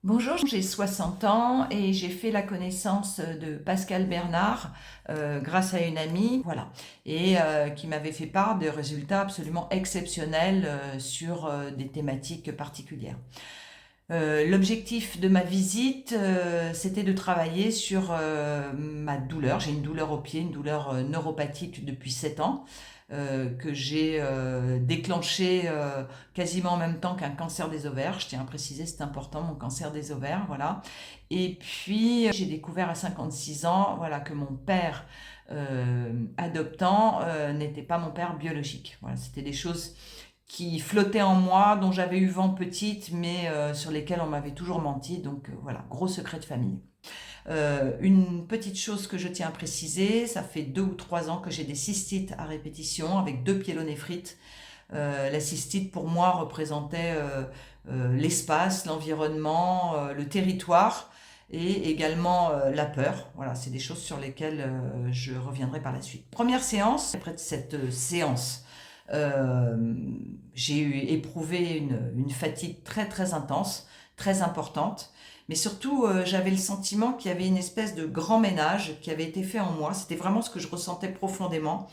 Bonjour, j'ai 60 ans et j'ai fait la connaissance de Pascal Bernard grâce à une amie, voilà, et qui m'avait fait part de résultats absolument exceptionnels sur des thématiques particulières. L'objectif de ma visite, c'était de travailler sur ma douleur. J'ai une douleur au pied, une douleur neuropathique depuis 7 ans, que j'ai déclenchée quasiment en même temps qu'un cancer des ovaires. Je tiens à préciser, c'est important, mon cancer des ovaires, voilà. Et puis, j'ai découvert à 56 ans, voilà, que mon père adoptant n'était pas mon père biologique. Voilà, c'était des choses qui flottaient en moi, dont j'avais eu vent petite, mais sur lesquelles on m'avait toujours menti. Donc voilà, gros secret de famille. Une petite chose que je tiens à préciser, ça fait 2 ou 3 ans que j'ai des cystites à répétition avec 2 pyélonéphrite. La cystite pour moi représentait l'espace, l'environnement, le territoire et également la peur. Voilà, c'est des choses sur lesquelles je reviendrai par la suite. Première séance, après cette séance, euh, j'ai éprouvé une fatigue très très intense, très importante. Mais surtout, j'avais le sentiment qu'il y avait une espèce de grand ménage qui avait été fait en moi. C'était vraiment ce que je ressentais profondément.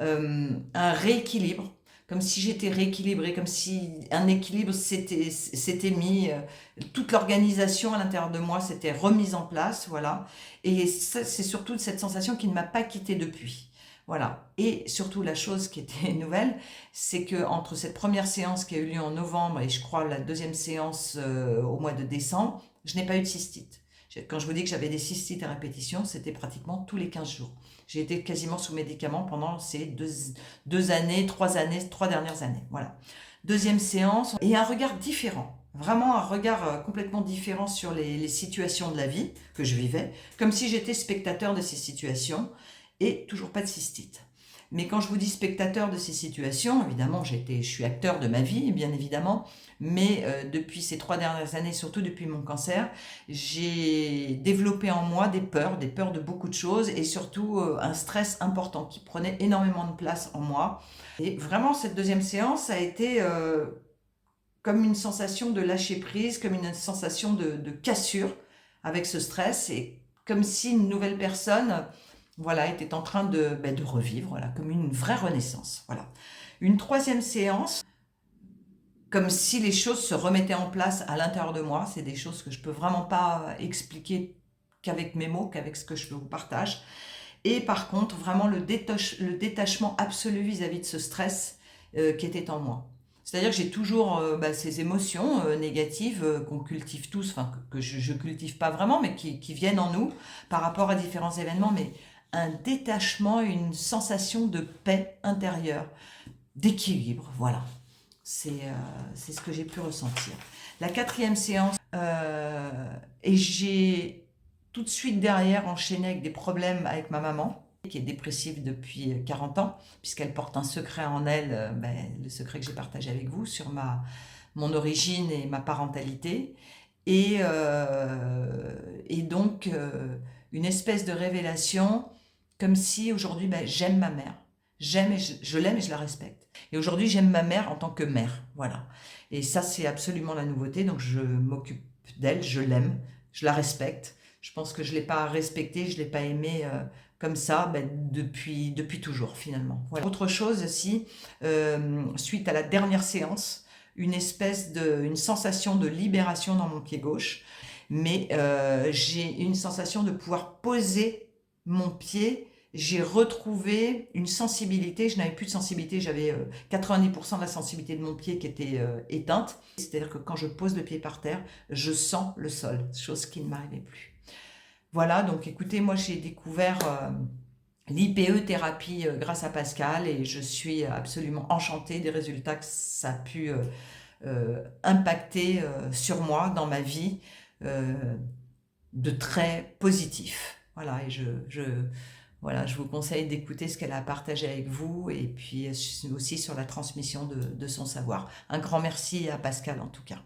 Un rééquilibre, comme si j'étais rééquilibrée, comme si un équilibre s'était mis, toute l'organisation à l'intérieur de moi s'était remise en place, voilà. Et c'est surtout cette sensation qui ne m'a pas quittée depuis. Voilà. Et surtout, la chose qui était nouvelle, c'est que entre cette première séance qui a eu lieu en novembre et je crois la deuxième séance au mois de décembre, je n'ai pas eu de cystite. Quand je vous dis que j'avais des cystites à répétition, c'était pratiquement tous les 15 jours. J'ai été quasiment sous médicaments pendant ces 2 années, 3 années, 3 dernières années. Voilà. Deuxième séance, et un regard différent. Vraiment un regard complètement différent sur les situations de la vie que je vivais, comme si j'étais spectateur de ces situations, et toujours pas de cystite. Mais quand je vous dis spectateur de ces situations, évidemment, je suis acteur de ma vie, bien évidemment, mais depuis ces 3 dernières années, surtout depuis mon cancer, j'ai développé en moi des peurs de beaucoup de choses et surtout un stress important qui prenait énormément de place en moi. Et vraiment, cette deuxième séance a été comme une sensation de lâcher prise, comme une sensation de cassure avec ce stress et comme si une nouvelle personne, voilà, était en train de revivre, voilà, comme une vraie renaissance. Voilà. Une troisième séance, comme si les choses se remettaient en place à l'intérieur de moi. C'est des choses que je peux vraiment pas expliquer qu'avec mes mots, qu'avec ce que je vous partage. Et par contre, vraiment le détachement absolu vis-à-vis de ce stress qui était en moi. C'est-à-dire que j'ai toujours ces émotions négatives qu'on cultive tous, enfin que je cultive pas vraiment, mais qui viennent en nous par rapport à différents événements, mais un détachement, une sensation de paix intérieure, d'équilibre, voilà. C'est ce que j'ai pu ressentir. La quatrième séance, et j'ai tout de suite derrière enchaîné avec des problèmes avec ma maman, qui est dépressive depuis 40 ans, puisqu'elle porte un secret en elle, le secret que j'ai partagé avec vous sur mon origine et ma parentalité. Et donc, une espèce de révélation, comme si aujourd'hui, j'aime ma mère. J'aime et je l'aime et je la respecte. Et aujourd'hui, j'aime ma mère en tant que mère. Voilà. Et ça, c'est absolument la nouveauté. Donc, je m'occupe d'elle, je l'aime, je la respecte. Je pense que je ne l'ai pas respectée, je ne l'ai pas aimée comme ça depuis toujours, finalement. Voilà. Autre chose aussi, suite à la dernière séance, une sensation de libération dans mon pied gauche. Mais j'ai une sensation de pouvoir poser mon pied. J'ai retrouvé une sensibilité, je n'avais plus de sensibilité, j'avais 90% de la sensibilité de mon pied qui était éteinte. C'est-à-dire que quand je pose le pied par terre, je sens le sol, chose qui ne m'arrivait plus. Voilà, donc écoutez, moi j'ai découvert l'IPE thérapie grâce à Pascal et je suis absolument enchantée des résultats que ça a pu impacter sur moi, dans ma vie, euh, de très positif. Voilà, et voilà, je vous conseille d'écouter ce qu'elle a partagé avec vous et puis aussi sur la transmission de son savoir. Un grand merci à Pascal en tout cas.